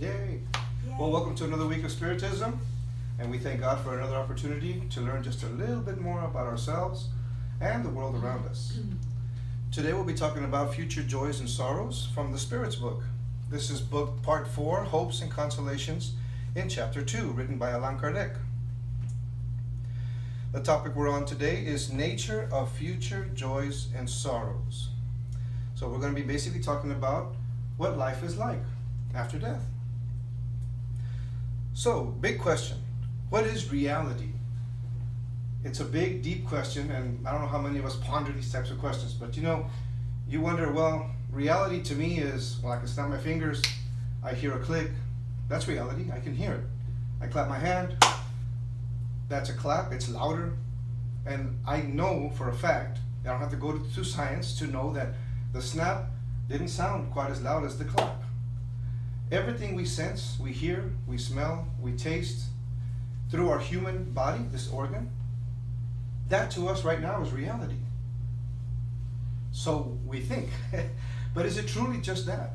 Yay. Yay. Well, welcome to another week of Spiritism, and we thank God for another opportunity to learn just a little bit more about ourselves and the world around us. Today we'll be talking about future joys and sorrows from the Spirit's book. This is book part 4, Hopes and Consolations, in chapter 2, written by Kardec. The topic we're on today is nature of future joys and sorrows. So we're going to be basically talking about what life is like after death. So, big question. What is reality? It's a big, deep question, and I don't know how many of us ponder these types of questions, but you wonder, well, reality to me is, well, I can snap my fingers, I hear a click, that's reality, I can hear it. I clap my hand, that's a clap, it's louder, and I know for a fact, I don't have to go to science to know that the snap didn't sound quite as loud as the clap. Everything we sense, we hear, we smell, we taste, through our human body, this organ, that to us right now is reality. So we think, but is it truly just that?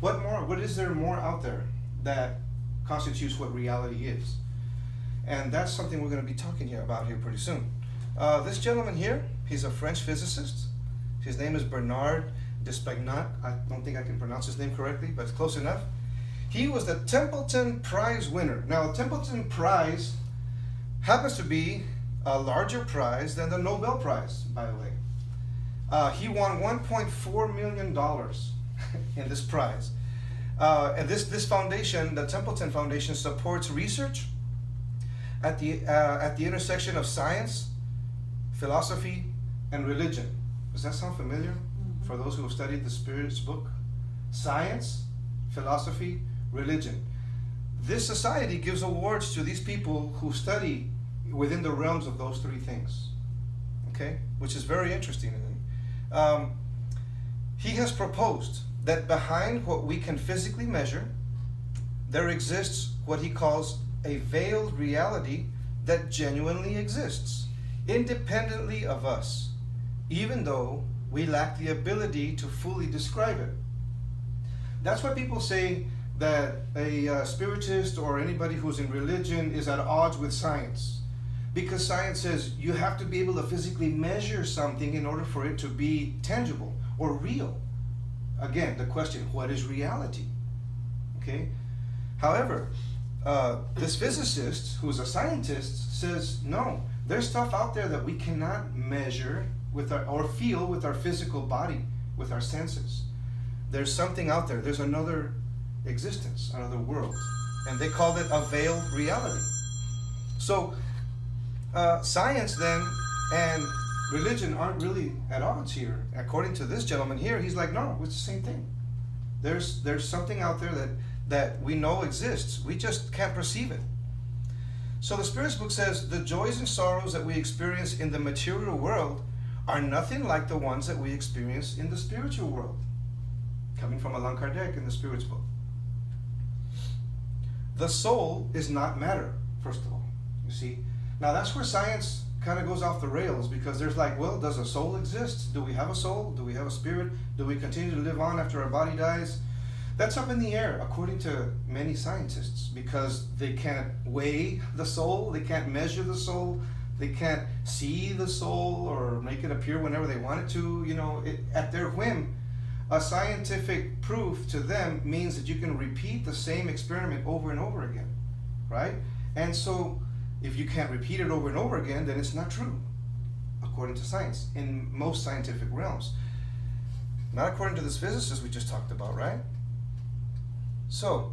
What more? What is there more out there that constitutes what reality is? And that's something we're going to be talking about here pretty soon. This gentleman here, he's a French physicist. His name is Bernard Despagnat. I don't think I can pronounce his name correctly, but it's close enough. He was the Templeton Prize winner. Now, the Templeton Prize happens to be a larger prize than the Nobel Prize, by the way. He won $1.4 million in this prize. And this foundation, the Templeton Foundation, supports research at the intersection of science, philosophy, and religion. Does that sound familiar for those who have studied the Spirit's book? Science, philosophy, religion. This society gives awards to these people who study within the realms of those three things, okay? Which is very interesting. He has proposed that behind what we can physically measure, there exists what he calls a veiled reality that genuinely exists, independently of us, even though we lack the ability to fully describe it. That's why people say that a spiritist or anybody who's in religion is at odds with science. Because science says you have to be able to physically measure something in order for it to be tangible or real. Again, the question, what is reality? Okay. However, this physicist, who's a scientist, says, no, there's stuff out there that we cannot measure with or feel with our physical body, with our senses. There's something out there. There's another existence, another world. And they called it a veiled reality. So, science then and religion aren't really at odds here. According to this gentleman here, he's like, no, it's the same thing. There's something out there that we know exists. We just can't perceive it. So the Spirit's book says the joys and sorrows that we experience in the material world are nothing like the ones that we experience in the spiritual world. Coming from Allan Kardec in the Spirit's book. The soul is not matter, first of all. You see? Now that's where science kind of goes off the rails, because there's like, well, does a soul exist? Do we have a soul? Do we have a spirit? Do we continue to live on after our body dies? That's up in the air, according to many scientists, because they can't weigh the soul, they can't measure the soul, they can't see the soul or make it appear whenever they want it to, at their whim. A scientific proof to them means that you can repeat the same experiment over and over again, right? And so if you can't repeat it over and over again, then it's not true, according to science, in most scientific realms. Not according to this physicist we just talked about, right? So,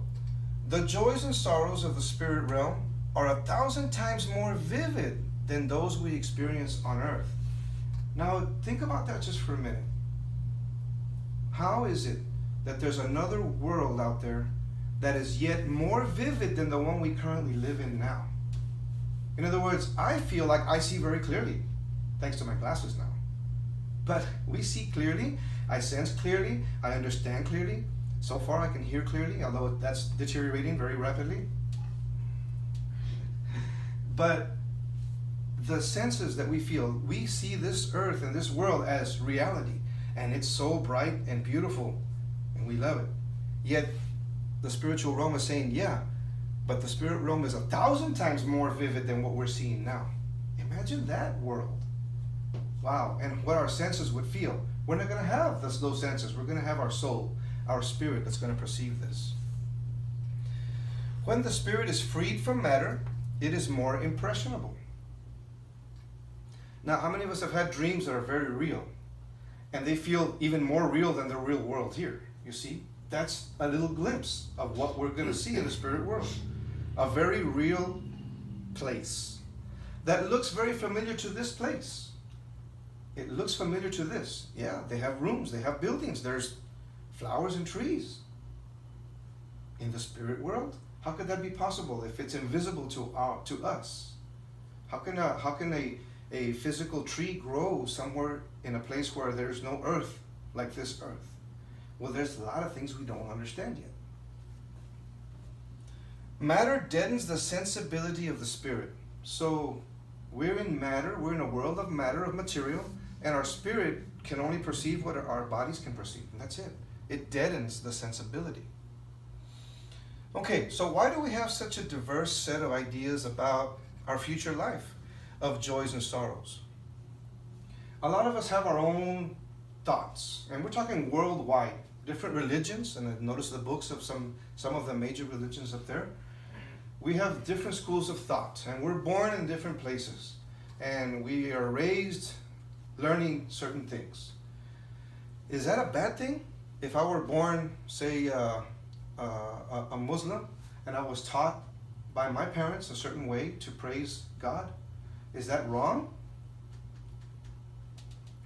the joys and sorrows of the spirit realm are 1,000 times more vivid than those we experience on earth. Now, think about that just for a minute. How is it that there's another world out there that is yet more vivid than the one we currently live in now? In other words, I feel like I see very clearly, thanks to my glasses now. But we see clearly, I sense clearly, I understand clearly. So far I can hear clearly, although that's deteriorating very rapidly. But the senses that we feel, we see this earth and this world as reality. And it's so bright and beautiful, and we love it. Yet the spiritual realm is saying, yeah, but the spirit realm is 1,000 times more vivid than what we're seeing now. Imagine that world. Wow, and what our senses would feel. We're not going to have those senses. We're going to have our soul, our spirit that's going to perceive this. When the spirit is freed from matter, it is more impressionable. Now, how many of us have had dreams that are very real? And they feel even more real than the real world here. You see? That's a little glimpse of what we're going to see in the spirit world. A very real place that looks very familiar to this place. It looks familiar to this. Yeah, they have rooms, they have buildings, there's flowers and trees. In the spirit world, how could that be possible if it's invisible to us? How can a physical tree grow somewhere in a place where there's no earth like this earth? Well, there's a lot of things we don't understand yet. Matter deadens the sensibility of the spirit. So we're in matter, we're in a world of matter, of material, and our spirit can only perceive what our bodies can perceive, and that's it. It deadens the sensibility. Okay, so why do we have such a diverse set of ideas about our future life, of joys and sorrows? A lot of us have our own thoughts, and we're talking worldwide, different religions, and I've noticed the books of some of the major religions up there. We have different schools of thought, and we're born in different places, and we are raised learning certain things. Is that a bad thing? If I were born, say, a Muslim, and I was taught by my parents a certain way to praise God, is that wrong?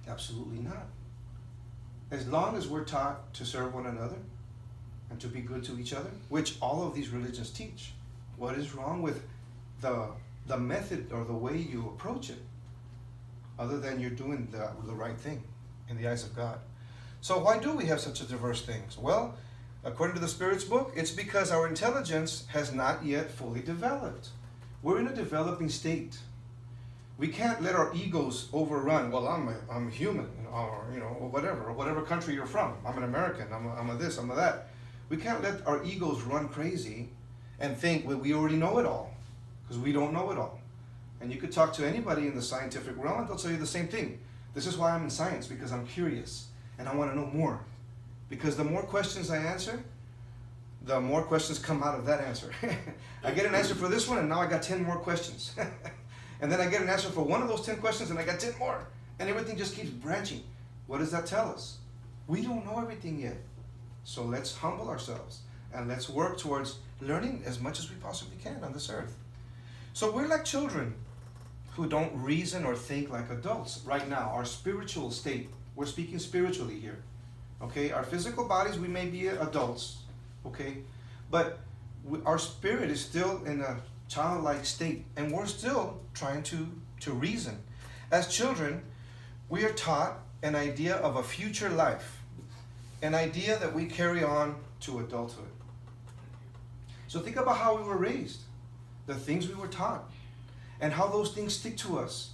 Absolutely not. As long as we're taught to serve one another and to be good to each other, which all of these religions teach. What is wrong with the method or the way you approach it, other than you're doing the right thing in the eyes of God? So why do we have such a diverse things? Well, according to the Spirit's book, it's because our intelligence has not yet fully developed. We're in a developing state. We can't let our egos overrun. Well, I'm human, or whatever country you're from. I'm an American. I'm a this. I'm a that. We can't let our egos run crazy and think, well, we already know it all, because we don't know it all. And you could talk to anybody in the scientific realm, and they'll tell you the same thing. This is why I'm in science, because I'm curious and I want to know more. Because the more questions I answer, the more questions come out of that answer. I get an answer for this one, and now I got 10 more questions. And then I get an answer for one of those 10 questions, and I got 10 more. And everything just keeps branching. What does that tell us? We don't know everything yet. So let's humble ourselves, and let's work towards learning as much as we possibly can on this earth. So we're like children who don't reason or think like adults right now. Our spiritual state, we're speaking spiritually here. Okay, our physical bodies, we may be adults, okay? But our spirit is still in a childlike state, and we're still trying to reason. As children, we are taught an idea of a future life, an idea that we carry on to adulthood. So think about how we were raised, the things we were taught, and how those things stick to us.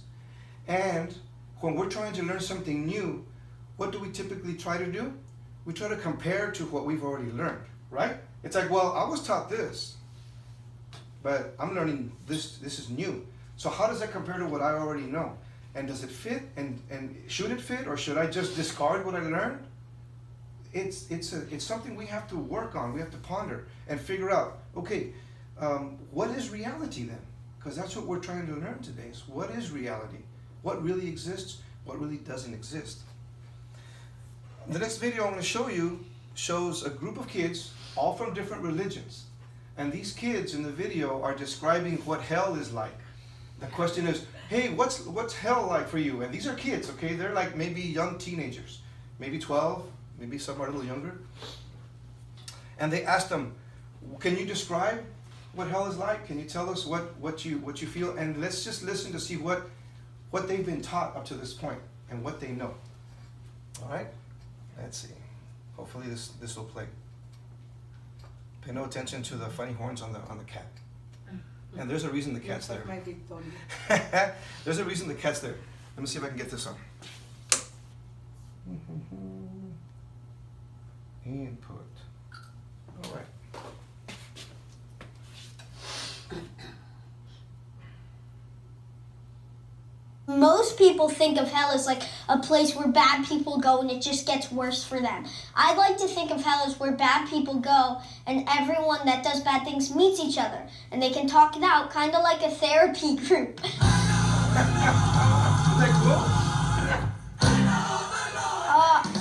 And when we're trying to learn something new, what do we typically try to do? We try to compare to what we've already learned, right? It's like, well, I was taught this, but I'm learning this. This is new. So how does that compare to what I already know? And does it fit? And should it fit, or should I just discard what I learned? It's something we have to work on. We have to ponder and figure out. Okay, what is reality then? Because that's what we're trying to learn today. Is what is reality? What really exists? What really doesn't exist? The next video I'm going to show you shows a group of kids, all from different religions. And these kids in the video are describing what hell is like. The question is, hey, what's hell like for you? And these are kids, okay? They're like maybe young teenagers, maybe 12, maybe some are a little younger. And they asked them, can you describe what hell is like? Can you tell us what you feel? And let's just listen to see what they've been taught up to this point and what they know. All right? Let's see. Hopefully this will play. Pay no attention to the funny horns on the cat. And there's a reason the cat's there. There's a reason the cat's there. Let me see if I can get this on. Input. All right. people think of hell as like a place where bad people go and it just gets worse for them. I like to think of hell as where bad people go and everyone that does bad things meets each other and they can talk it out, kind of like a therapy group. Isn't that cool?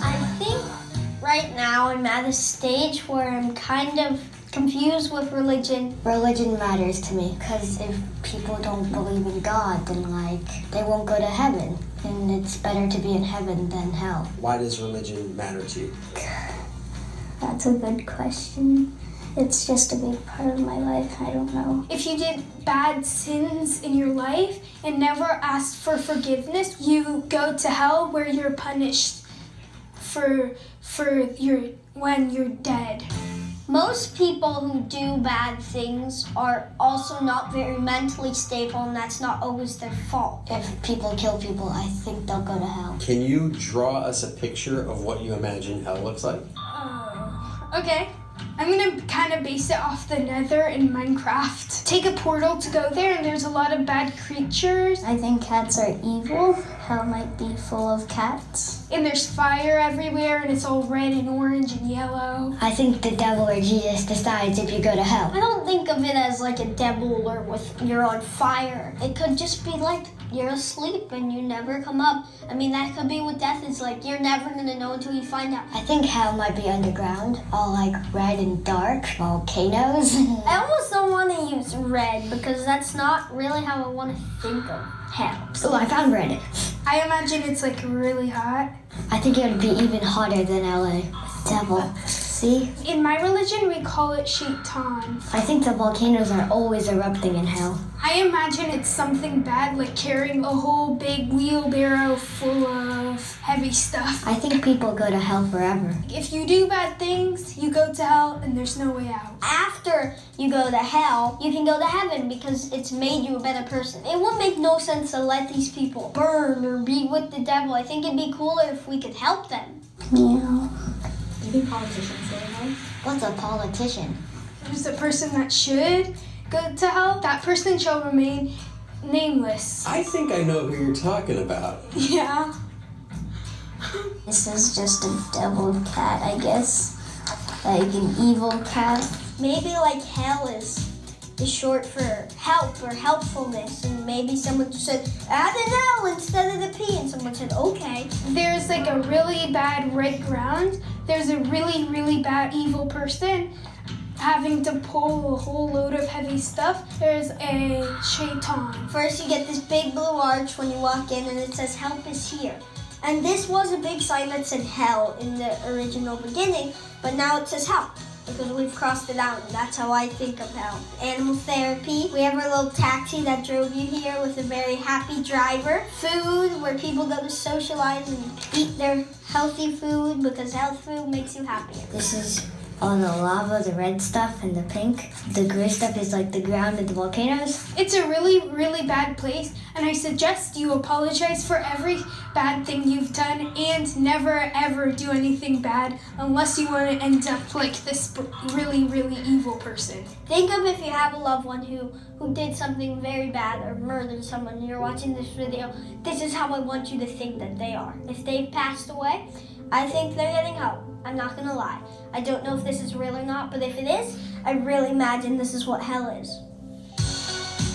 I think right now I'm at a stage where I'm kind of confused with religion. Religion matters to me because if people don't believe in God, then like they won't go to heaven, and it's better to be in heaven than hell. Why does religion matter to you? That's a good question. It's just a big part of my life. I don't know. If you did bad sins in your life and never asked for forgiveness, you go to hell where you're punished for when you're dead. Most people who do bad things are also not very mentally stable, and that's not always their fault. If people kill people, I think they'll go to hell. Can you draw us a picture of what you imagine hell looks like? Okay. I'm gonna kind of base it off the Nether in Minecraft. Take a portal to go there, and there's a lot of bad creatures, I think cats are evil. Hell might be full of cats. and there's fire everywhere, and it's all red and orange and yellow. I think the devil or Jesus decides if you go to hell. I don't think of it as like a devil or with you're on fire. It could just be like you're asleep and you never come up. I mean, that could be what death is like. You're never gonna know until you find out. I think hell might be underground, all like red and dark, volcanoes. I almost don't want to use red because that's not really how I want to think of hell. Oh, I found red. I imagine it's like really hot. I think it would be even hotter than LA. Devil. See? In my religion, we call it shaitan. I think the volcanoes are always erupting in hell. I imagine it's something bad, like carrying a whole big wheelbarrow full of heavy stuff. I think people go to hell forever. If you do bad things, you go to hell and there's no way out. After you go to hell, you can go to heaven because it's made you a better person. It would make no sense to let these people burn or be with the devil. I think it'd be cooler if we could help them. Meow. Do you think politicians go to hell? What's a politician? There's a person that should go to hell. That person shall remain nameless. I think I know who you're talking about. Yeah. This is just a devil cat, I guess. Like an evil cat. Maybe like hell is short for help or helpfulness, and maybe someone just said add an L instead of the P, and someone said okay. There's like a really bad red ground. There's a really, really bad evil person having to pull a whole load of heavy stuff. There's a shaitan. First you get this big blue arch when you walk in, and it says help is here. And this was a big sign that said hell in the original beginning, but now it says help because we've crossed it out, and that's how I think of hell. Animal therapy. We have our little taxi that drove you here with a very happy driver. Food, where people go to socialize and eat their healthy food because health food makes you happier. This is all the lava, the red stuff, and the pink. The gray stuff is like the ground and the volcanoes. It's a really, really bad place, and I suggest you apologize for every bad thing you've done and never ever do anything bad unless you want to end up like this really, really evil person. Think of if you have a loved one who did something very bad or murdered someone and you're watching this video. This is how I want you to think that they are. If they've passed away, I think they're getting help. I'm not gonna lie. I don't know if this is real or not, but if it is, I really imagine this is what hell is.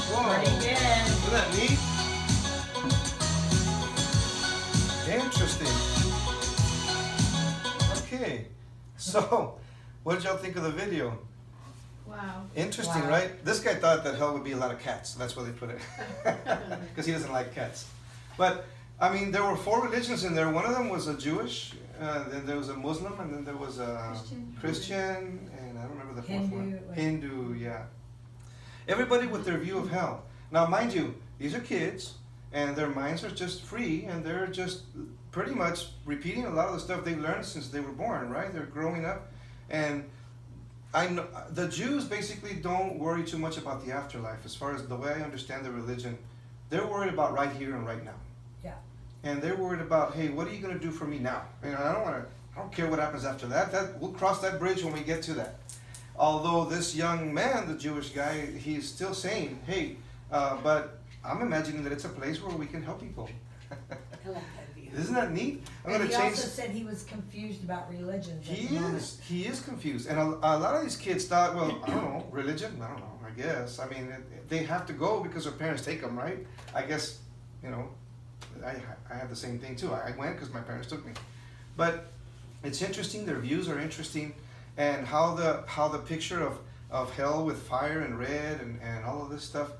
Whoa. Pretty good. Isn't that neat? Interesting. Okay, so what did y'all think of the video? Wow. Interesting, Wow. right? This guy thought that hell would be a lot of cats, so that's where they put it. Because he doesn't like cats. But, I mean, there were 4 religions in there. One of them was a Jewish, then there was a Muslim, and then there was a Christian, and I don't remember the fourth one. Hindu, yeah. Everybody with their view of hell. Now, mind you, these are kids, and their minds are just free, and they're just pretty much repeating a lot of the stuff they've learned since they were born, right? They're growing up, and I know the Jews basically don't worry too much about the afterlife. As far as the way I understand the religion, they're worried about right here and right now. Yeah. And they're worried about, hey, what are you going to do for me now? You know, I don't care what happens after that. We'll cross that bridge when we get to that. Although this young man, the Jewish guy, he's still saying, hey, but I'm imagining that it's a place where we can help people. I like that view. Isn't that neat? I'm And going he to change. also said he was confused about religions at He the moment. he is confused, and a lot of these kids thought, well, I don't know, religion, I don't know, I guess. I mean, they have to go because their parents take them, right? I guess, you know, I had the same thing too. I went because my parents took me, but it's interesting. Their views are interesting, and how the picture of hell with fire and red and all of this stuff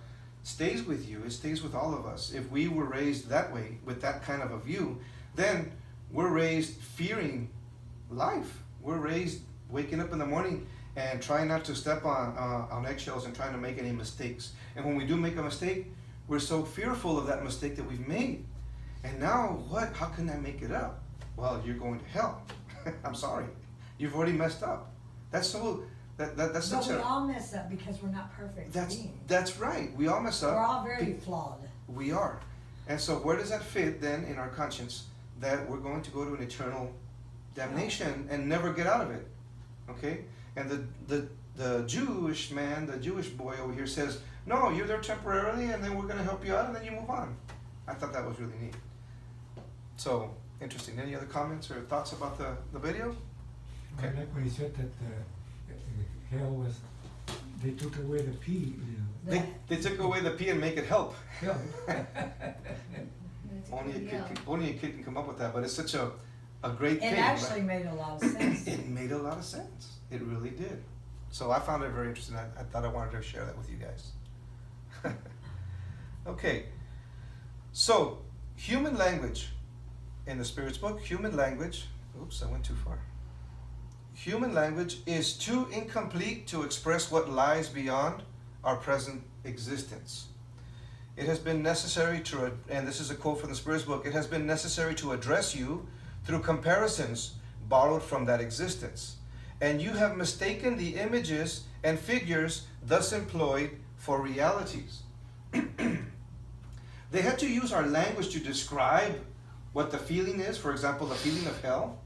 stays with you. It stays with all of us. If we were raised that way, with that kind of a view, then we're raised fearing life. We're raised waking up in the morning and trying not to step on eggshells and trying to make any mistakes. And when we do make a mistake, we're so fearful of that mistake that we've made. And now what? How can I make it up? Well, you're going to hell. I'm sorry. You've already messed up. That's so that's But such we a all mess up because we're not perfect beings. that's right. We all mess up. We're all very flawed. We are. And so where does that fit then in our conscience that we're going to go to an eternal damnation and never get out of it? Okay? And the Jewish man, the Jewish boy over here says, no, you're there temporarily and then we're going to help you out and then you move on. I thought that was really neat. So, interesting. Any other comments or thoughts about the video? I like when he said that hell was, they took away the P. They took away the P and make it help. Hell. Only a kid can come up with that, but it's such a great thing. It actually made a lot of sense. It made a lot of sense. It really did. So I found it very interesting. I thought I wanted to share that with you guys. Okay. So, human language. In the Spirit's book, human language, oops, I went too far. Human language is too incomplete to express what lies beyond our present existence. It has been necessary to, and this is a quote from the Spirit's book, it has been necessary to address you through comparisons borrowed from that existence. And you have mistaken the images and figures thus employed for realities. They had to use our language to describe what the feeling is, for example, the feeling of hell.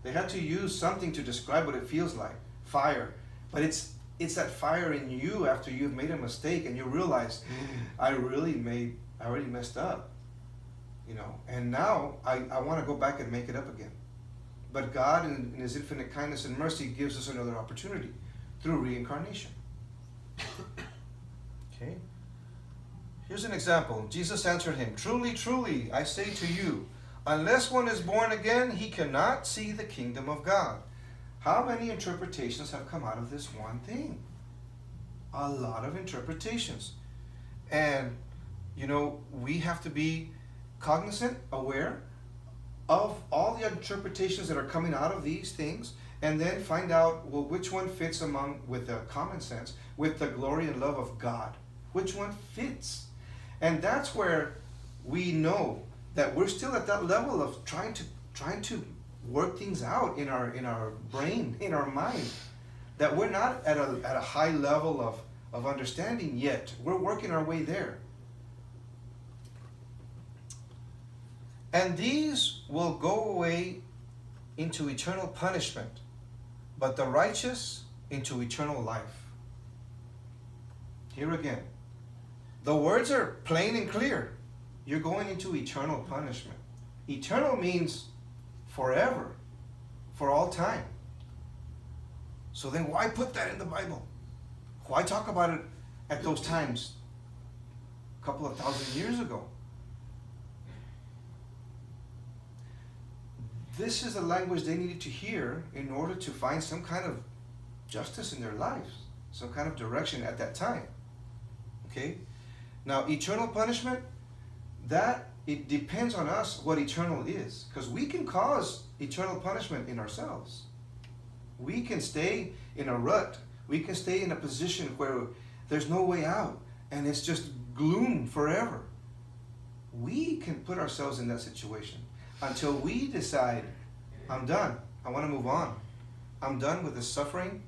They had to use something to describe what it feels like, fire. But it's that fire in you after you've made a mistake and you realize, I already messed up, you know, and now I want to go back and make it up again. But God, in His infinite kindness and mercy, gives us another opportunity through reincarnation. Okay. Here's an example. Jesus answered him, truly, truly, I say to you, unless one is born again, he cannot see the kingdom of God. How many interpretations have come out of this one thing? A lot of interpretations. And, you know, we have to be cognizant, aware of all the interpretations that are coming out of these things, and then find out, well, which one fits among, with the common sense, with the glory and love of God. Which one fits? And that's where we know that we're still at that level of trying to work things out in our brain, in our mind. That we're not at a high level of understanding yet. We're working our way there. And these will go away into eternal punishment, but the righteous into eternal life. Here again, the words are plain and clear. You're going into eternal punishment. Eternal means forever, for all time. So then why put that in the Bible? Why talk about it at those times, a couple of thousand years ago? This is the language they needed to hear in order to find some kind of justice in their lives, some kind of direction at that time. Okay? Now, eternal punishment, that it depends on us what eternal is, because we can cause eternal punishment in ourselves. We can stay in a rut. We can stay in a position where there's no way out and it's just gloom forever. We can put ourselves in that situation until we decide, I'm done. I want to move on. I'm done with this suffering.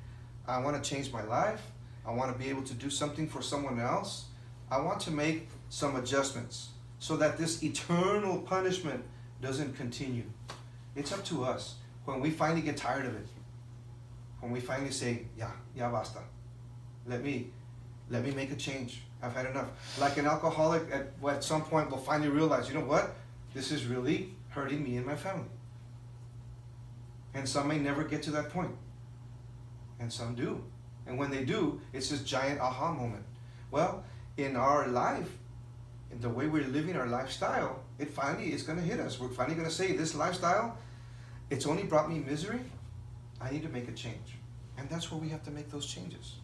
I want to change my life. I want to be able to do something for someone else. I want to make some adjustments so that this eternal punishment doesn't continue. It's up to us. When we finally get tired of it, when we finally say, ya basta, let me make a change. I've had enough. Like an alcoholic at some point will finally realize, you know what? this is really hurting me and my family. And some may never get to that point. And some do. And when they do, it's this giant aha moment. Well, in our life, in the way we're living our lifestyle, it finally is going to hit us. We're finally going to say, this lifestyle, it's only brought me misery. I need to make a change. And that's where we have to make those changes.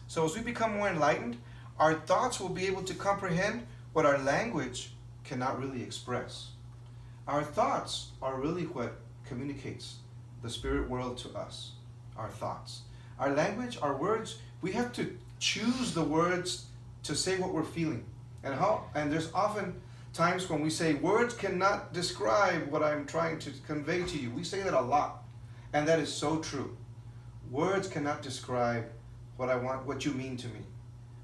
So as we become more enlightened, our thoughts will be able to comprehend what our language cannot really express. Our thoughts are really what communicates the spirit world to us. Our thoughts. Our language, our words, we have to choose the words to say what we're feeling. And there's often times when we say, words cannot describe what I'm trying to convey to you. We say that a lot. And that is so true. Words cannot describe what you mean to me.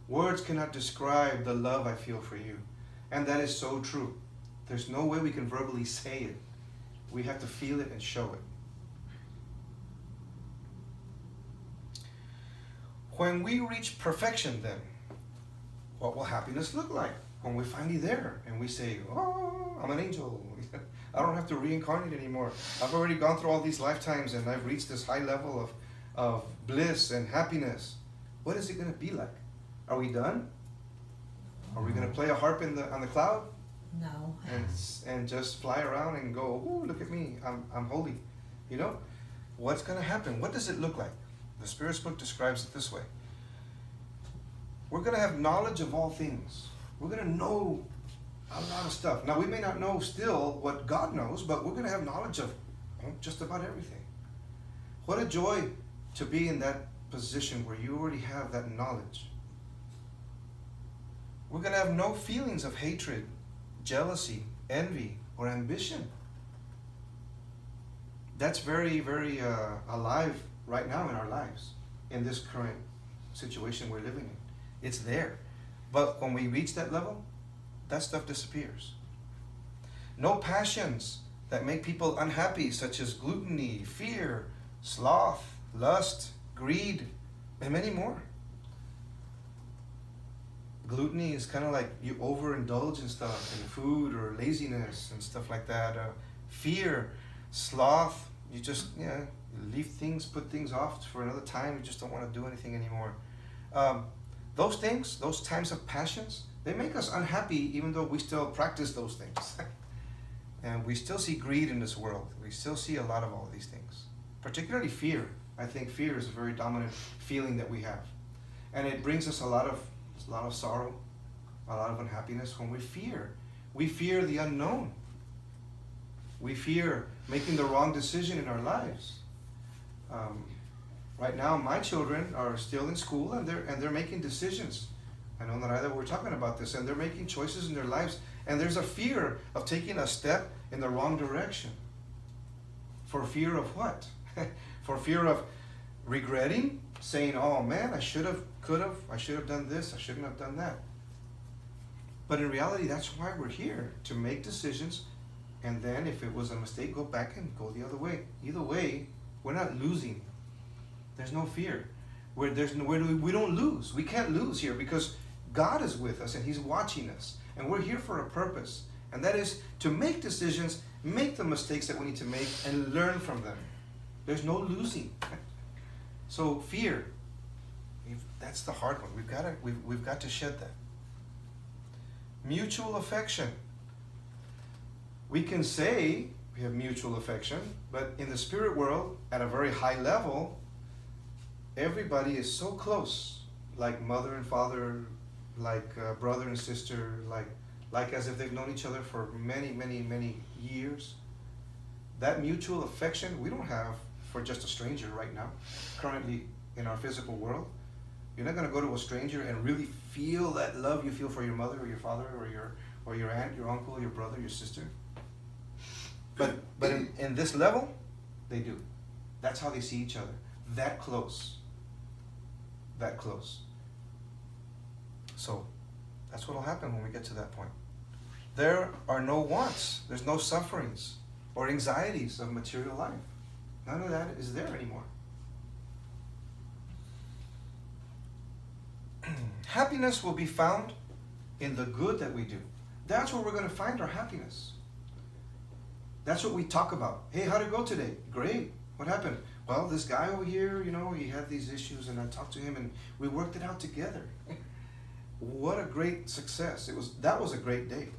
Words cannot describe the love I feel for you. And that is so true. There's no way we can verbally say it. We have to feel it and show it. When we reach perfection then, what will happiness look like? When we're finally there and we say, oh, I'm an angel. I don't have to reincarnate anymore. I've already gone through all these lifetimes and I've reached this high level of bliss and happiness. What is it going to be like? Are we done? Are we going to play a harp on the cloud? No. And just fly around and go, ooh, look at me, I'm holy. You know? What's going to happen? What does it look like? The Spirit's book describes it this way. We're going to have knowledge of all things. We're going to know a lot of stuff. Now, we may not know still what God knows, but we're going to have knowledge of just about everything. What a joy to be in that position where you already have that knowledge. We're going to have no feelings of hatred, jealousy, envy, or ambition. That's very, very alive right now in our lives, in this current situation we're living in. It's there. But when we reach that level, that stuff disappears. No passions that make people unhappy, such as gluttony, fear, sloth, lust, greed, and many more. Gluttony is kind of like you overindulge in stuff, in food or laziness and stuff like that. Fear, sloth, you just you leave things, put things off for another time. You just don't want to do anything anymore. Those things, those times of passions, they make us unhappy even though we still practice those things. And we still see greed in this world. We still see a lot of all of these things. Particularly fear. I think fear is a very dominant feeling that we have. And it brings us a lot of sorrow, a lot of unhappiness when we fear. We fear the unknown. We fear making the wrong decision in our lives. Right now, my children are still in school and they're making decisions. I know that we're talking about this, and they're making choices in their lives, and there's a fear of taking a step in the wrong direction. For fear of what? For fear of regretting, saying, oh man, I should have, could have, I should have done this, I shouldn't have done that. But in reality, that's why we're here, to make decisions, and then if it was a mistake, go back and go the other way. Either way, we're not losing. There's no fear. We don't lose. We can't lose here because God is with us and He's watching us. And we're here for a purpose. And that is to make decisions, make the mistakes that we need to make, and learn from them. There's no losing. So fear, that's the hard one. We've got to shed that. Mutual affection. We can say we have mutual affection, but in the spirit world, at a very high level, everybody is so close, like mother and father, like brother and sister, like as if they've known each other for many, many, many years. That mutual affection we don't have for just a stranger right now, currently in our physical world. You're not going to go to a stranger and really feel that love you feel for your mother or your father or your aunt, your uncle, your brother, your sister. But in this level, they do. That's how they see each other. That close. That close. So that's what will happen when we get to that point. There are no wants. There's no sufferings or anxieties of material life. None of that is there anymore. Happiness will be found in the good that we do. That's where we're going to find our happiness. That's what we talk about. Hey, how'd it go today? Great. What happened? Well, this guy over here, you know, he had these issues, and I talked to him, and we worked it out together. What a great success. That was a great day.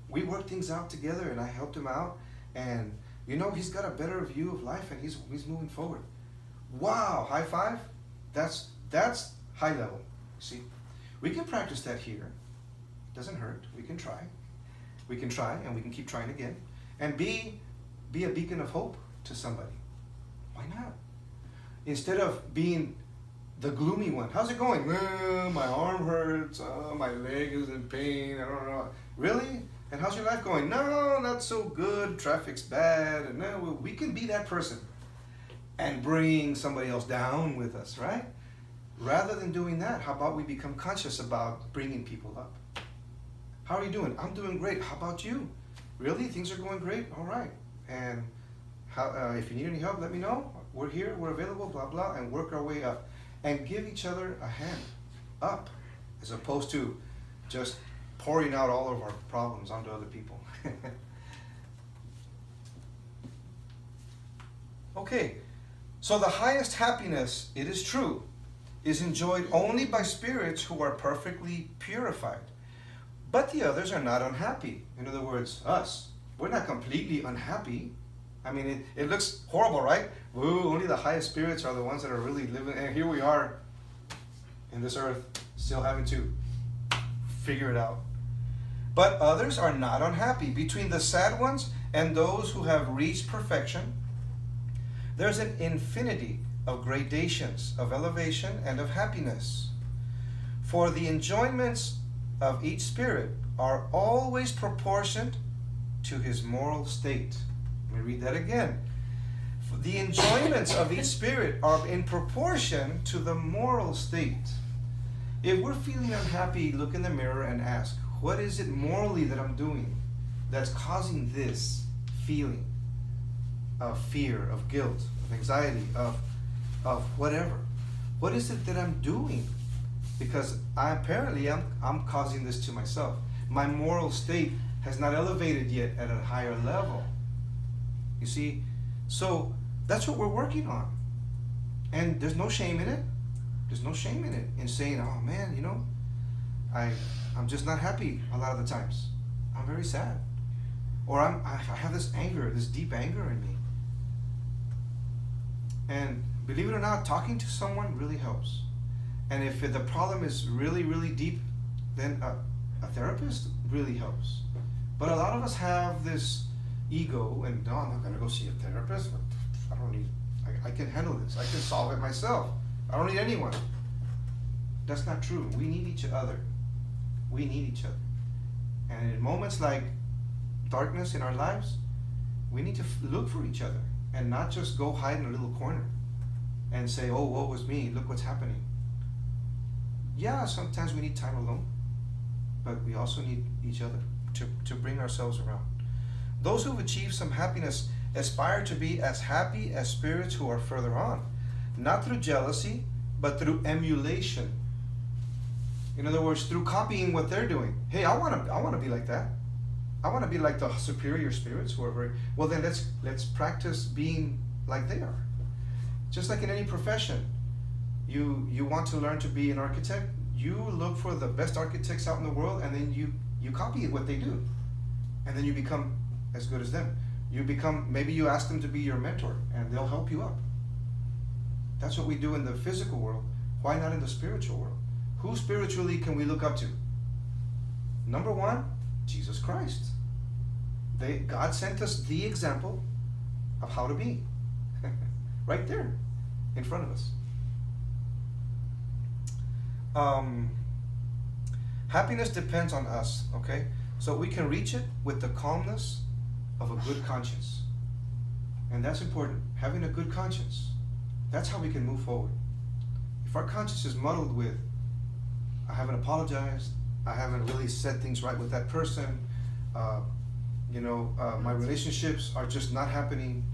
We worked things out together, and I helped him out, and you know, he's got a better view of life, and he's moving forward. Wow, high five. That's high level. See, we can practice that here. Doesn't hurt. We can try. We can try, and we can keep trying again, and be a beacon of hope to somebody. Why not? Instead of being the gloomy one. How's it going? My arm hurts. My leg is in pain. I don't know. Really? And how's your life going? No, not so good. Traffic's bad. And no, we can be that person and bring somebody else down with us, right? Rather than doing that, how about we become conscious about bringing people up? How are you doing? I'm doing great. How about you? Really? Things are going great? All right. And how, if you need any help, let me know. We're here. We're available, blah, blah, and work our way up. And give each other a hand up, as opposed to just pouring out all of our problems onto other people. Okay, so the highest happiness, it is true, is enjoyed only by spirits who are perfectly purified. But the others are not unhappy. In other words, us. We're not completely unhappy. I mean, it looks horrible, right? Woo, only the highest spirits are the ones that are really living. And here we are in this earth, still having to figure it out. But others are not unhappy. Between the sad ones and those who have reached perfection, there's an infinity of gradations of elevation and of happiness. For the enjoyments of each spirit are always proportioned to his moral state. Let me read that again. The enjoyments of each spirit are in proportion to the moral state. If we're feeling unhappy, look in the mirror and ask, what is it morally that I'm doing that's causing this feeling of fear, of guilt, of anxiety, of whatever? What is it that I'm doing? Because I'm causing this to myself. My moral state has not elevated yet at a higher level. You see? So that's what we're working on. And there's no shame in it. There's no shame in it, in saying, oh man, you know, I'm just not happy a lot of the times. I'm very sad. Or I have this anger, this deep anger in me. And believe it or not, talking to someone really helps. And if the problem is really, really deep, then a therapist really helps. But a lot of us have this ego, and no, I'm not gonna go see a therapist. I don't need, I can handle this. I can solve it myself. I don't need anyone. That's not true. We need each other. We need each other. And in moments like darkness in our lives, we need to look for each other and not just go hide in a little corner and say, oh, woe was me, look what's happening. Yeah, sometimes we need time alone, but we also need each other to bring ourselves around. Those who've achieved some happiness aspire to be as happy as spirits who are further on, not through jealousy, but through emulation. In other words, through copying what they're doing. Hey, I want to be like that. I want to be like the superior spirits who are very well. Then let's practice being like they are. Just like in any profession, you want to learn to be an architect. You look for the best architects out in the world, and then you copy what they do, and then you become as good as them. Maybe you ask them to be your mentor, and they'll help you up. That's what we do in the physical world. Why not in the spiritual world? Who spiritually can we look up to? Number one, Jesus Christ. God sent us the example of how to be. Right there, in front of us. Happiness depends on us, okay? So we can reach it with the calmness of a good conscience. And that's important, having a good conscience. That's how we can move forward. If our conscience is muddled with, I haven't apologized, I haven't really said things right with that person, my relationships are just not happening,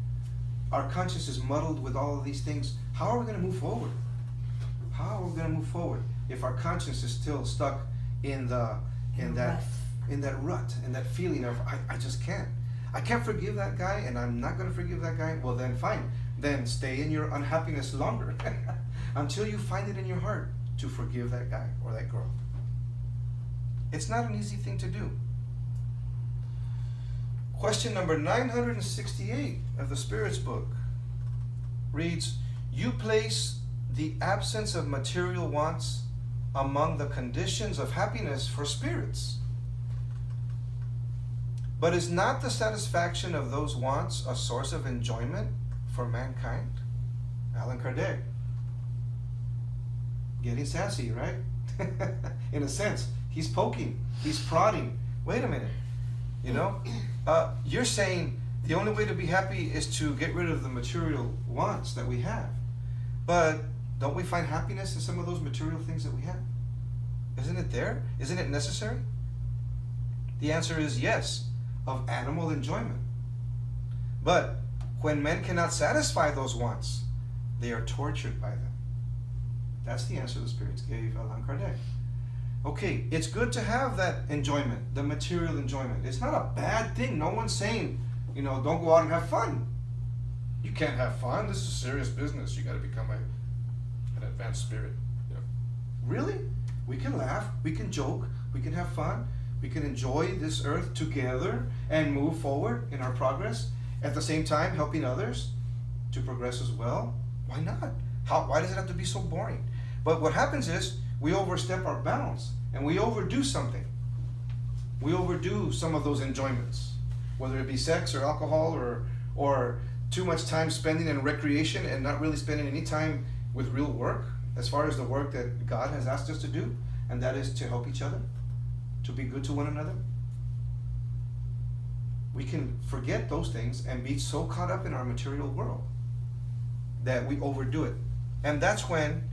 our conscience is muddled with all of these things, how are we going to move forward? How are we going to move forward if our conscience is still stuck in that in that rut, in that feeling of, I just can't. I can't forgive that guy, and I'm not going to forgive that guy. Well, then fine. Then stay in your unhappiness longer until you find it in your heart to forgive that guy or that girl. It's not an easy thing to do. Question number 968 of the Spirit's book reads, you place the absence of material wants among the conditions of happiness for spirits. But is not the satisfaction of those wants a source of enjoyment for mankind? Allan Kardec. Getting sassy, right? In a sense, he's poking, he's prodding. Wait a minute, you know? You're saying the only way to be happy is to get rid of the material wants that we have. But don't we find happiness in some of those material things that we have? Isn't it there? Isn't it necessary? The answer is yes, of animal enjoyment. But when men cannot satisfy those wants, they are tortured by them. That's the answer the spirits gave Allan Kardec. Okay, it's good to have that enjoyment, the material enjoyment. It's not a bad thing. No one's saying, you know, don't go out and have fun. You can't have fun. This is serious business. You got to become an advanced spirit. Yeah. Really? We can laugh. We can joke. We can have fun. We can enjoy this earth together and move forward in our progress. At the same time, helping others to progress as well. Why not? Why does it have to be so boring? But what happens is we overstep our bounds and we overdo something. We overdo some of those enjoyments, whether it be sex or alcohol or too much time spending in recreation and not really spending any time with real work, as far as the work that God has asked us to do, and that is to help each other, to be good to one another. We can forget those things and be so caught up in our material world that we overdo it. And that's when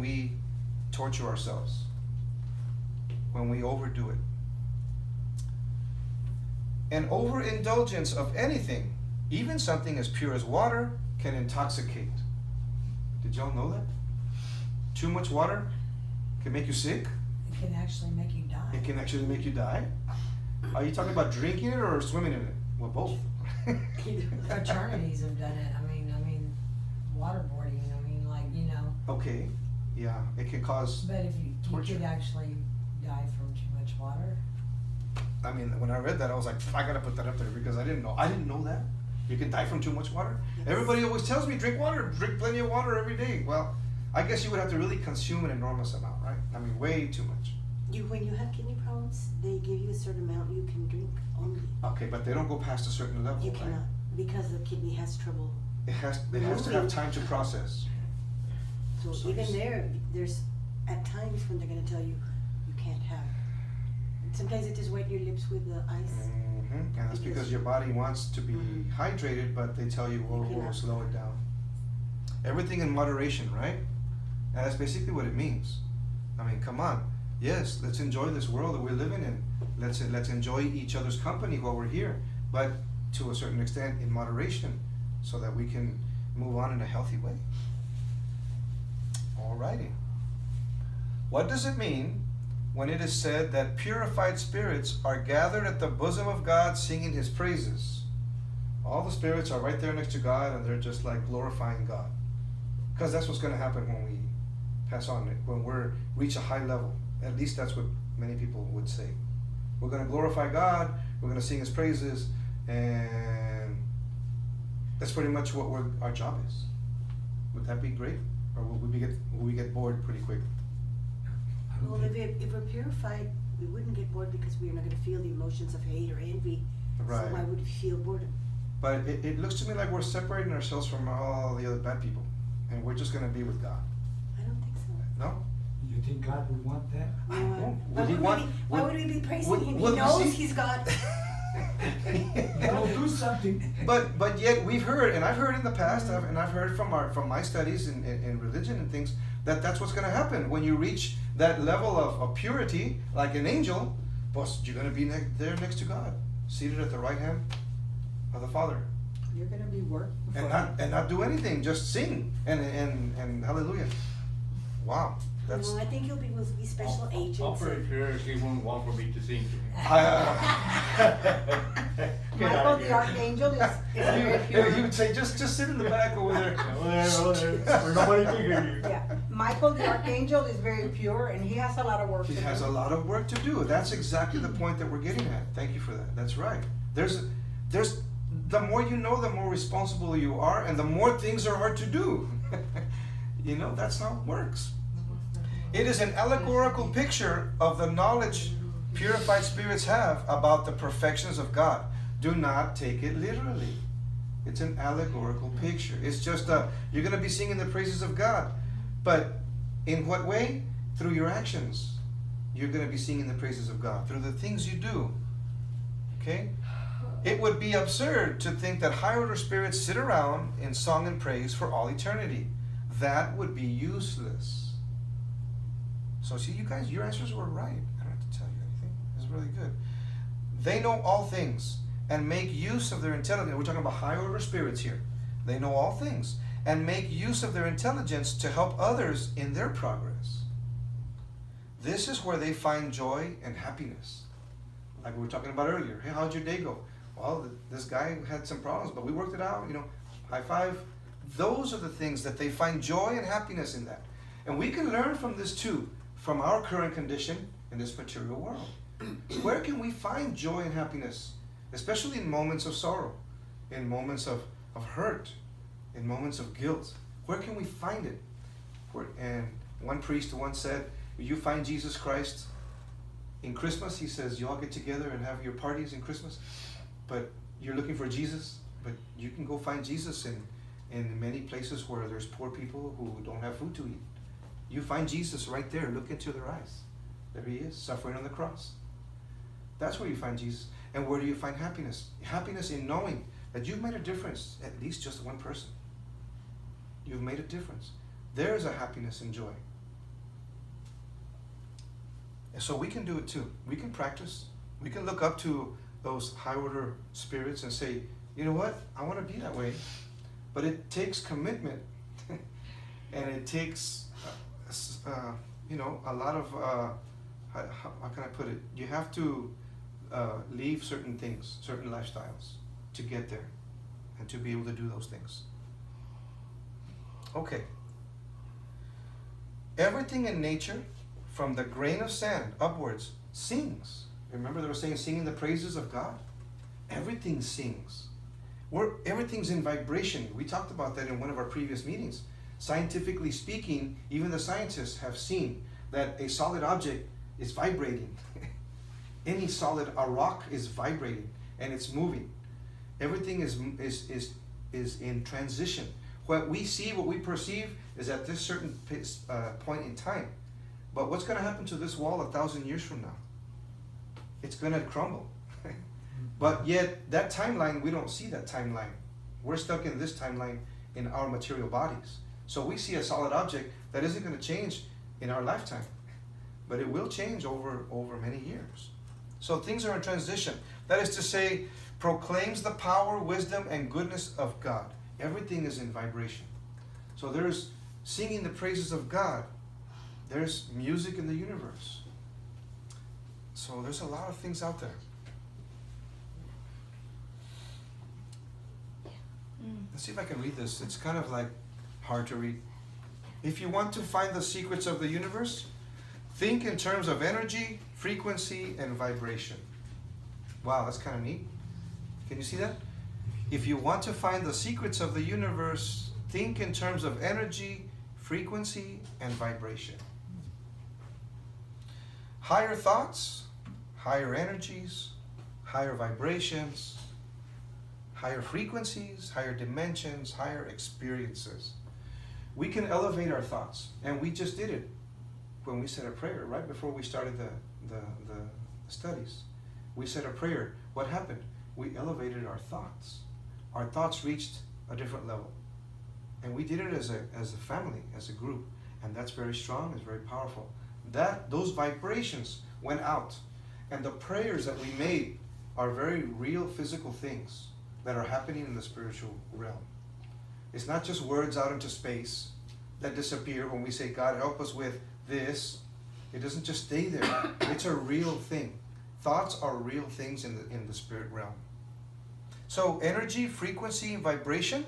we torture ourselves, when we overdo it. An overindulgence of anything, even something as pure as water, can intoxicate. Did y'all know that? Too much water can make you sick. It can actually make you die. It can actually make you die. Are you talking about drinking it or swimming in it? Well, both. Fraternities have done it. I mean, waterboarding. I mean, like, you know. Okay, yeah, it can cause. But if you torture. could actually die from too much water. I mean, when I read that, I was like, I gotta put that up there because I didn't know that. You can die from too much water. Yes. Everybody always tells me, drink water, drink plenty of water every day. Well, I guess you would have to really consume an enormous amount, right? I mean, way too much. When you have kidney problems, they give you a certain amount you can drink only. Okay, but they don't go past a certain level, You right? cannot, because the kidney has trouble. It has to have time to process. So So even it's- there's at times when they're gonna tell you, you can't have. And sometimes they just wet your lips with the ice. And that's because your body wants to be hydrated, but they tell you, whoa, cannot. slow it down. Everything in moderation, right? And that's basically what it means. I mean, come on. Yes, let's enjoy this world that we're living in. Let's enjoy each other's company while we're here, but to a certain extent in moderation, so that we can move on in a healthy way. Alrighty. What does it mean when it is said that purified spirits are gathered at the bosom of God singing His praises? All the spirits are right there next to God and they're just like glorifying God. Because that's what's going to happen when we pass on, when we reach a high level. At least that's what many people would say. We're going to glorify God, we're going to sing His praises, and that's pretty much what our job is. Would that be great? Or will we get bored pretty quick? I don't Well, think- if we're purified, we wouldn't get bored because we're not gonna feel the emotions of hate or envy. Right. So why would we feel boredom? But it looks to me like we're separating ourselves from all the other bad people, and we're just going to be with God. I don't think so. No? You think God would want that? I don't know. Why Would he want- why would- would we be praising would- him? would He we knows see- he's God. Don't do something. But yet we've heard, and I've heard in the past, and I've heard from my studies in religion and things, that's what's going to happen when you reach that level of purity, like an angel. Boss, you're going to be there next to God, seated at the right hand of the Father, You're gonna be working for and not do anything, just sing and hallelujah. Wow. That's No, I think he'll be with these special agents. I'll pretty sure he won't want for me to sing to him. Michael the Archangel is very pure. He would say, just sit in the back over there. Over there, where nobody can hear you. Yeah, Michael the Archangel is very pure and he has a lot of work He to has do. a lot of work to do. That's exactly the point that we're getting at. Thank you for that. That's right. There's the more you know, the more responsible you are, and the more things are hard to do. You know, that's how it works. It is an allegorical picture of the knowledge purified spirits have about the perfections of God. Do not take it literally. It's an allegorical picture. It's just you're going to be singing the praises of God. But in what way? Through your actions. You're going to be singing the praises of God. Through the things you do. Okay? It would be absurd to think that higher order spirits sit around in song and praise for all eternity. That would be useless. So see, you guys, your answers were right. I don't have to tell you anything. It's really good. They know all things and make use of their intelligence. We're talking about higher order spirits here. They know all things and make use of their intelligence to help others in their progress. This is where they find joy and happiness. Like we were talking about earlier. Hey, how'd your day go? Well, this guy had some problems, but we worked it out, you know, high five. Those are the things that they find joy and happiness in that. And we can learn from this too, from our current condition in this material world. Where can we find joy and happiness? Especially in moments of sorrow, in moments of hurt, in moments of guilt. Where can we find it? And one priest once said, you find Jesus Christ in Christmas. He says, you all get together and have your parties in Christmas, but you're looking for Jesus. But you can go find Jesus in many places where there's poor people who don't have food to eat. You find Jesus right there. Look into their eyes. There he is, suffering on the cross. That's where you find Jesus. And where do you find happiness? Happiness in knowing that you've made a difference, at least just one person. You've made a difference. There's a happiness and joy. And so we can do it too. We can practice. We can look up to those high order spirits and say, you know what? I want to be that way. But it takes commitment. And it takes, you know, a lot of, how can I put it? You have to leave certain things, certain lifestyles to get there and to be able to do those things. Okay. Everything in nature, from the grain of sand upwards, sings. Remember they were saying singing the praises of God? Everything sings. Everything's in vibration. We talked about that in one of our previous meetings. Scientifically speaking, even the scientists have seen that a solid object is vibrating. Any solid, a rock is vibrating and it's moving. Everything is in transition. What we see, what we perceive is at this certain point in time. But what's going to happen to this wall 1,000 years from now? It's going to crumble. But yet, that timeline, we don't see that timeline. We're stuck in this timeline in our material bodies. So we see a solid object that isn't going to change in our lifetime. But it will change over many years. So things are in transition. That is to say, proclaims the power, wisdom, and goodness of God. Everything is in vibration. So there's singing the praises of God. There's music in the universe. So there's a lot of things out there. Let's see if I can read this. It's kind of like hard to read. If you want to find the secrets of the universe, think in terms of energy, frequency, and vibration. Wow, that's kind of neat. Can you see that? If you want to find the secrets of the universe, think in terms of energy, frequency, and vibration. Higher thoughts, higher energies, higher vibrations, higher frequencies, higher dimensions, higher experiences. We can elevate our thoughts, and we just did it when we said a prayer right before we started the studies. We said a prayer. What happened? We elevated our thoughts. Our thoughts reached a different level, and we did it as a family, as a group, and that's very strong. It's very powerful. Those vibrations went out, and the prayers that we made are very real physical things that are happening in the spiritual realm. It's not just words out into space. that disappear when we say, God, help us with this. It doesn't just stay there. It's a real thing. Thoughts are real things in the spirit realm. So energy, frequency, vibration,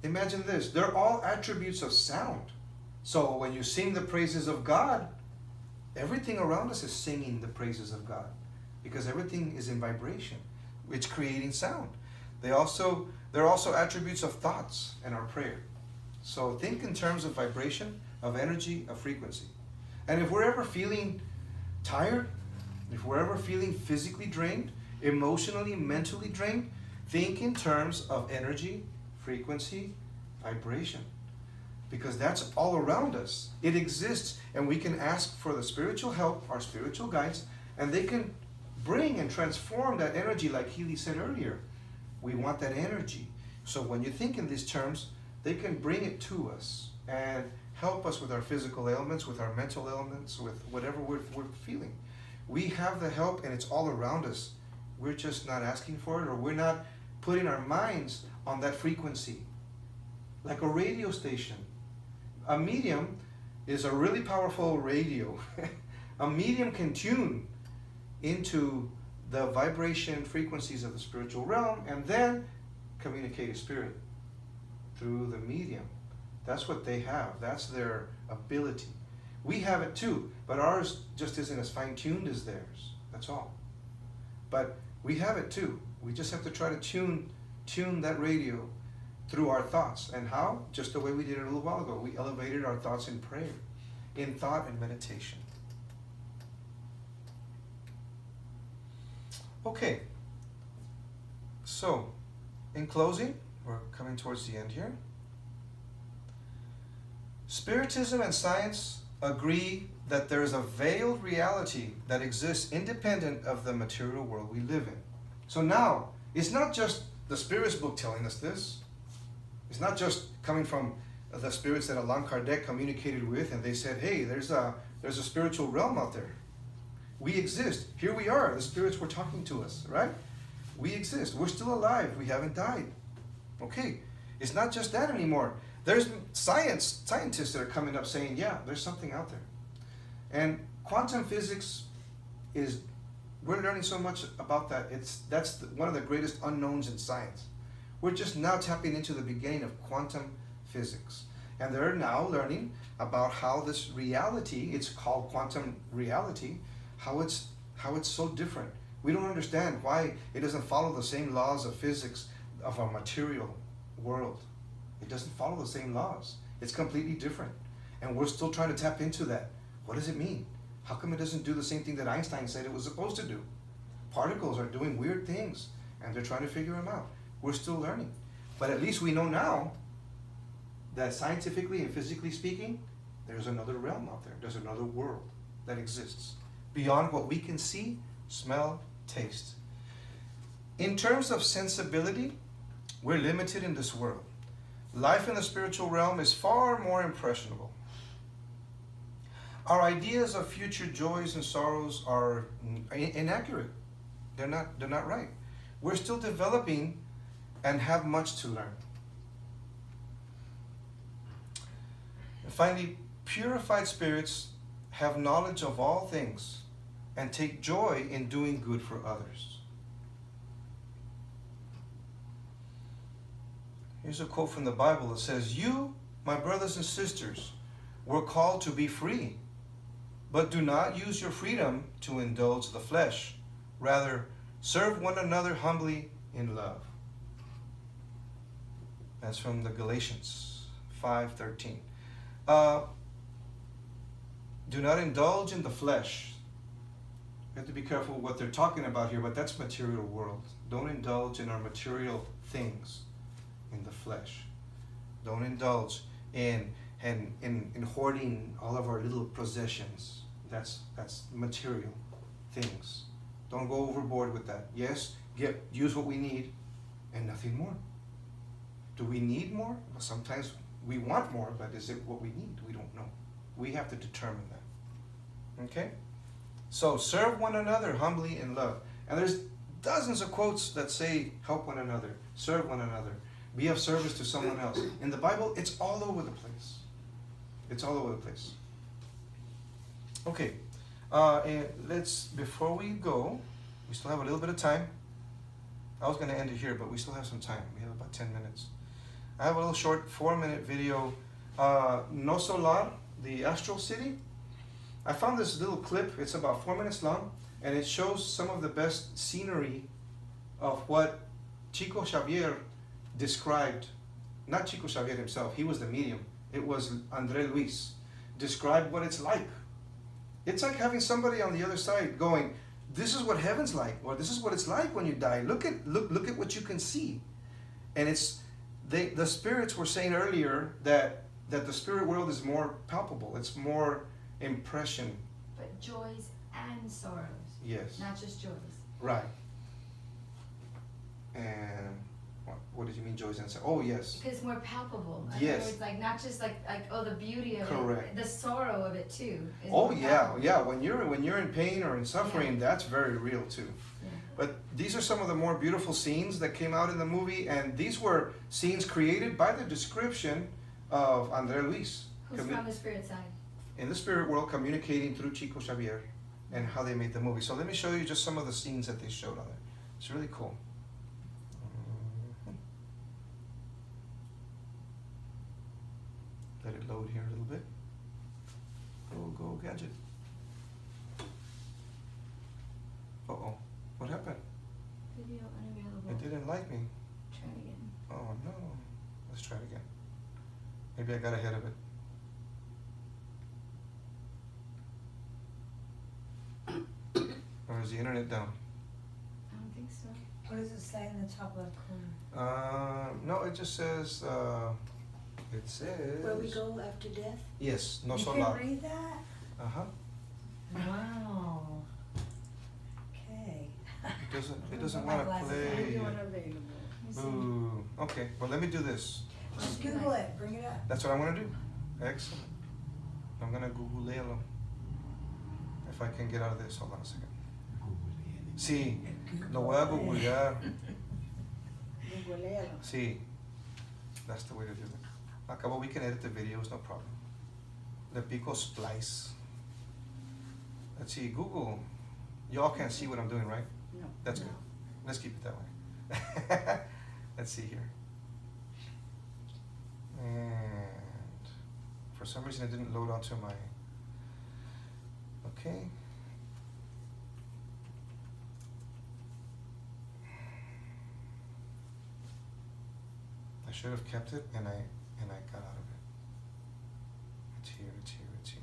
imagine this. They're all attributes of sound. So when you sing the praises of God, everything around us is singing the praises of God, because everything is in vibration. It's creating sound. They're also attributes of thoughts and our prayer. So think in terms of vibration, of energy, of frequency. And if we're ever feeling tired, if we're ever feeling physically drained, emotionally, mentally drained, think in terms of energy, frequency, vibration. Because that's all around us. It exists, and we can ask for the spiritual help, our spiritual guides, and they can bring and transform that energy, like Healy said earlier. We want that energy. So when you think in these terms, they can bring it to us and help us with our physical ailments, with our mental ailments, with whatever we're feeling. We have the help, and it's all around us. We're just not asking for it, or we're not putting our minds on that frequency. Like a radio station. A medium is a really powerful radio. A medium can tune into the vibration frequencies of the spiritual realm and then communicate a spirit through the medium. That's what they have. That's their ability. We have it too, but ours just isn't as fine-tuned as theirs. That's all. But we have it too. We just have to try to tune that radio through our thoughts. And how? Just the way we did it a little while ago. We elevated our thoughts in prayer, in thought and meditation. Okay. So, in closing, we're coming towards the end here. Spiritism and science agree that there is a veiled reality that exists independent of the material world we live in. So now, it's not just the Spirits book telling us this. It's not just coming from the spirits that Allan Kardec communicated with, and they said, hey, there's a spiritual realm out there. We exist. Here we are. The spirits were talking to us, right? We exist. We're still alive. We haven't died. Okay. It's not just that anymore. There's scientists that are coming up saying, yeah, there's something out there. And quantum physics we're learning so much about that. That's one of the greatest unknowns in science. We're just now tapping into the beginning of quantum physics. And they're now learning about how this reality, it's called quantum reality, how it's so different. We don't understand why it doesn't follow the same laws of physics of our material world. It doesn't follow the same laws. It's completely different. And we're still trying to tap into that. What does it mean? How come it doesn't do the same thing that Einstein said it was supposed to do? Particles are doing weird things, and they're trying to figure them out. We're still learning. But at least we know now that scientifically and physically speaking, there's another realm out there. There's another world that exists beyond what we can see, smell, taste. In terms of sensibility, we're limited in this world. Life in the spiritual realm is far more impressionable. Our ideas of future joys and sorrows are inaccurate. They're not right. We're still developing and have much to learn. And finally, purified spirits have knowledge of all things and take joy in doing good for others. Here's a quote from the Bible that says, "You, my brothers and sisters, were called to be free, but do not use your freedom to indulge the flesh. Rather, serve one another humbly in love." That's from the Galatians 5:13. Do not indulge in the flesh. You have to be careful what they're talking about here, but that's material world. Don't indulge in our material things in the flesh. Don't indulge in hoarding all of our little possessions. That's material things. Don't go overboard with that. Yes, use what we need and nothing more. Do we need more? Well, sometimes we want more, but is it what we need? We don't know. We have to determine that. Okay? So serve one another humbly in love. And there's dozens of quotes that say help one another, serve one another, be of service to someone else. In the Bible, it's all over the place. It's all over the place. Okay, and before we go, we still have a little bit of time. I was gonna end it here, but we still have some time. We have about 10 minutes. I have a little short 4-minute video. No Solar, the Astral City. I found this little clip. It's about 4 minutes long, and it shows some of the best scenery of what Chico Xavier described. Not Chico Xavier himself, he was the medium. It was Andre Luis. Described what it's like. It's like having somebody on the other side going, this is what heaven's like, or this is what it's like when you die. Look at what you can see. And the spirits were saying earlier that the spirit world is more palpable. It's more impression. But joys and sorrows. Yes. Not just joys. Right. And what did you mean, joys and sorrows? Oh, yes. Because it's more palpable. Yes. It's like not just like oh, the beauty of Correct. it, the sorrow of it too. Is Oh more yeah, palpable. yeah. When you're in pain or in suffering, that's very real too. Yeah. But these are some of the more beautiful scenes that came out in the movie, and these were scenes created by the description of Andre Luis. Who's from the spirit side? In the spirit world, communicating through Chico Xavier, and how they made the movie. So let me show you just some of the scenes that they showed on there. It's really cool. Let it load here a little bit. Go gadget. Uh-oh, what happened? Video unavailable. It didn't like me. Try it again. Oh no. Let's try it again. Maybe I got ahead of it. Or is the internet down? I don't think so. What does it say in the top left corner? No, it just says, it says... Where we go after death? Yes, no You solar. can read that? Uh-huh. Wow. Okay. It doesn't want to play. Video yet. unavailable. Ooh. Okay, well let me do this. Just Google it, bring it up. That's what I'm gonna do. Excellent. I'm gonna Googlealo. If I can get out of this, hold on a second. Sí, lo voy a googlear. Googlealo. Sí, that's the way to do it. Acabo, we can edit the videos, no problem. Le pico splice. Let's see, Google. Y'all can't see what I'm doing, right? No. That's good. Let's keep it that way. Let's see here. And for some reason it didn't load onto my, okay. I should have kept it and I got out of it. It's here, it's here, it's here.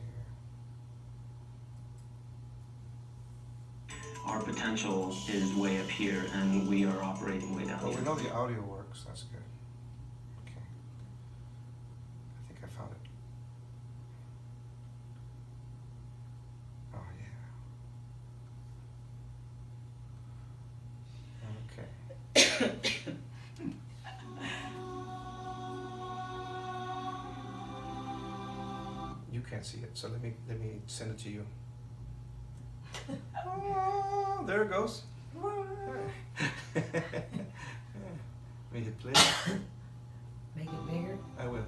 Our potential is way up here, and we are operating way down Well, here. we know the audio works, that's good. Okay. I think I found it. Oh, yeah. Okay. You can't see it, so let me send it to you. Oh, there it goes. May hit play. Make it bigger. I will.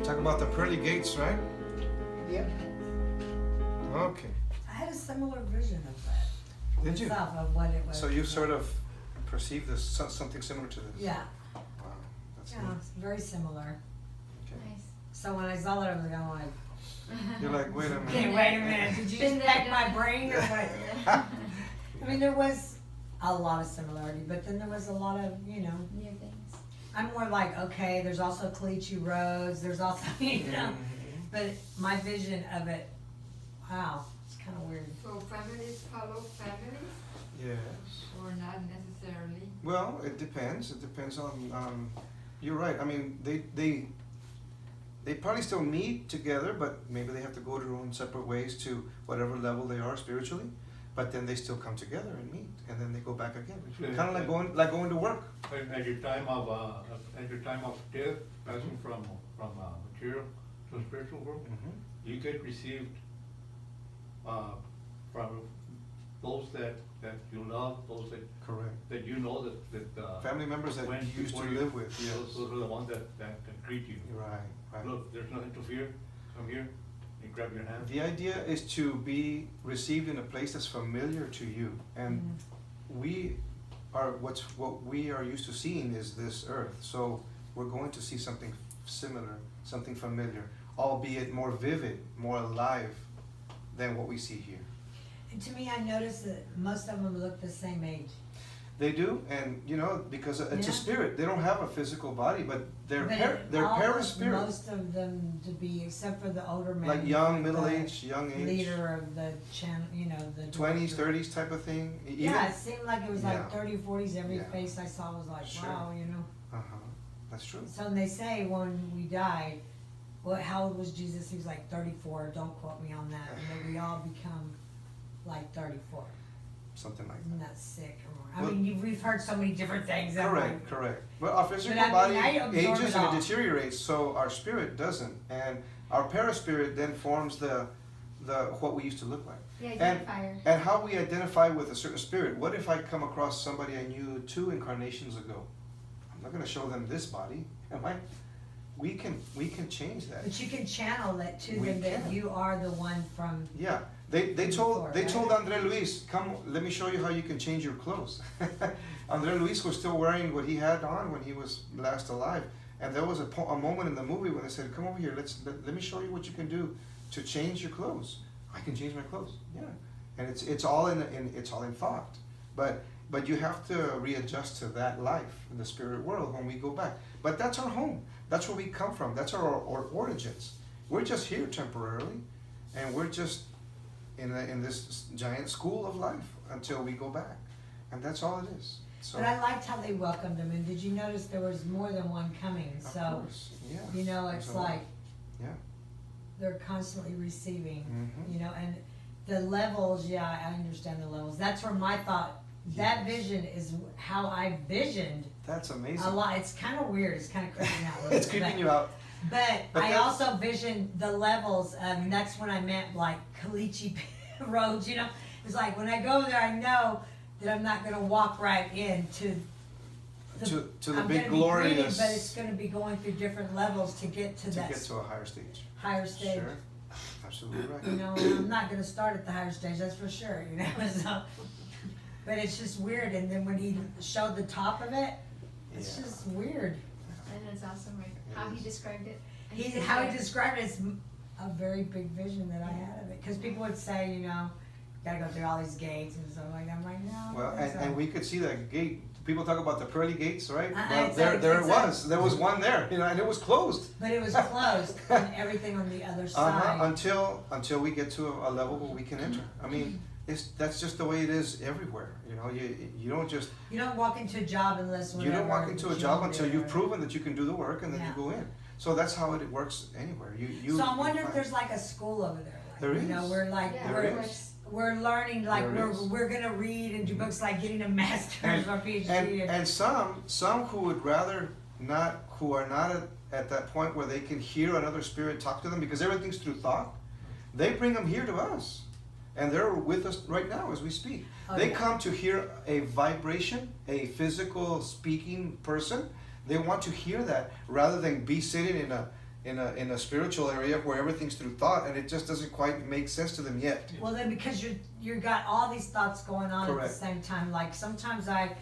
Talk about the pearly gates, right? Yep. Okay. I had a similar vision of that. Did you? Myself, of what it was. So you sort of perceive this something similar to this? Yeah, Wow, that's yeah, neat. it's very similar. Okay. Nice. So when I saw that, I was like, You're like, wait a minute. okay, wait a minute, did you Been just there, peck my done brain or what? I mean, there was a lot of similarity, but then there was a lot of, New things. I'm more like, okay, there's also Caliche roads, there's also, but my vision of it, wow, it's kind of weird. So families follow families Yes. or not necessarily? Well, it depends. It depends on. You're right. I mean, they probably still meet together, but maybe they have to go their own separate ways to whatever level they are spiritually. But then they still come together and meet, and then they go back again. Yeah. Kind of like going to work. At your time of death, passing from material to spiritual world, Mm-hmm. you get received from those that you love, those Correct. that you know that Family members that when you used to before live with. Yes. Those are the ones that greet you. Right. Right. Look, there's nothing to fear. Come here and grab your hand. The idea is to be received in a place that's familiar to you, and we are what we are used to seeing is this earth. So we're going to see something similar, something familiar, albeit more vivid, more alive than what we see here. And to me, I noticed that most of them look the same age. They do, and because it's a Yeah. spirit. They don't have a physical body, but they're But they're all para-spirit, most of them to be, except for the older man. like young, the middle-aged, young age, leader of the channel, the 20s, director. 30s type of thing. Even, Yeah, it seemed like it was Yeah. like 30, 40s. Every Yeah. face I saw was like, Sure. wow, Uh-huh. That's true. So when they say when we died, how old was Jesus? He was like 34. Don't quote me on that. And then we all become like 34. Something like Isn't that. that sick? Well- We've heard so many different things. I'm Correct, like, correct. But our physical But I mean, body I absorb ages it and all. it deteriorates, so our spirit doesn't. And our paraspirit then forms the what we used to look like. Yeah, And- fire. And how we identify with a certain spirit. What if I come across somebody I knew 2 incarnations ago? I'm not gonna show them this body, am I? We can change that. but you can channel it to We them that can. you are the one from. Yeah, they Before, told right? Andre Luis, come, let me show you how you can change your clothes. Andre Luis was still wearing what he had on when he was last alive, and there was a moment in the movie when they said, "Come over here, let me show you what you can do to change your clothes." I can change my clothes, yeah, and it's all in thought, but you have to readjust to that life in the spirit world when we go back. But that's our home. That's where we come from. That's our origins. We're just here temporarily, and we're just in this giant school of life until we go back, and that's all it is. So, But I liked how they welcomed him, and did you notice there was more than one coming? of So course, yeah. it's There's a lot. like Yeah. they're constantly receiving. Mhm. And the levels. Yeah, I understand the levels. That's where my thought. That Yes. vision is how I visioned That's amazing. a lot. It's kind of weird. It's kind of creeping out. a little It's bit, creeping but- you out. But But I that's- also visioned the levels, and that's when I meant like Caliche roads. It's like when I go there, I know that I'm not gonna walk right into To the I'm big gonna be greeted, glorious. but it's gonna be going through different levels to get to to that get to a higher stage. higher stage. Sure. Absolutely right. And I'm not gonna start at the higher stage, that's for sure. So, but it's just weird. And then when he showed the top of it, it's Yeah. just weird. And it's awesome, like how he described it. And How he described it is a very big vision that I had of it. Because people would say, gotta go through all these gates and stuff like that. I'm like, no. Well, there's and we could see that gate. People talk about the pearly gates, right? Well, it's there a- there was one there, and it was closed. But it was closed and everything on the other side. Until we get to a level where we can enter. I mean, that's just the way it is everywhere. You don't just You don't walk into a job unless you don't walk into a you job don't until do you've it. proven that you can do the work, and then Yeah. you go in. So that's how it works anywhere. So I you wonder if find- there's like a school over there. There is. We're like Yeah, There we're, is. we're learning like There is. we're gonna read and do books like getting a master's or PhD. And some who would rather not, who are not at that point where they can hear another spirit talk to them, because everything's through thought, they bring them here to us, and they're with us right now as we speak. Oh, They yeah. come to hear a vibration, a physical speaking person. They want to hear that rather than be sitting in a spiritual area where everything's through thought, and it just doesn't quite make sense to them yet. Well, then because you got all these thoughts going on Correct. at the same time. Like sometimes I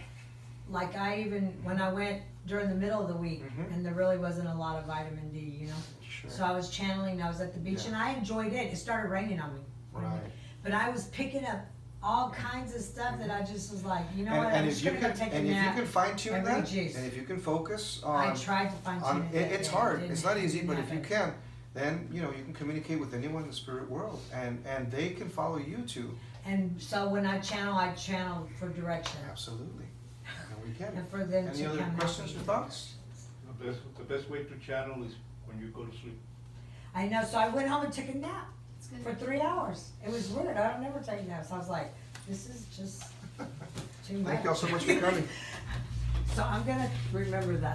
even when I went during the middle of the week, Mhm. and there really wasn't a lot of vitamin D, you know. Sure. So I was channeling. I was at the beach, Yeah. and I enjoyed it. It started raining on me, Right. but I was picking up all kinds of stuff that I just was like, you know what? And I'm if just you gonna go can, take a and if you nap. can fine tune every that, juice. and if you can focus I on, tried to fine tune it. it's that hard. day. It It's not easy, but didn't if you happen. can, then you know you can communicate with anyone in the spirit world, and they can follow you too. And so when I channel for direction, Absolutely, and we get it. and for them Any to other come help questions me. or thoughts? The best way to channel is when you go to sleep. I know. So I went home and took a nap It's good. for 3 hours. It was weird. I don't never take naps. I was like, this is just too much. Thank y'all so much for coming. So I'm gonna remember that.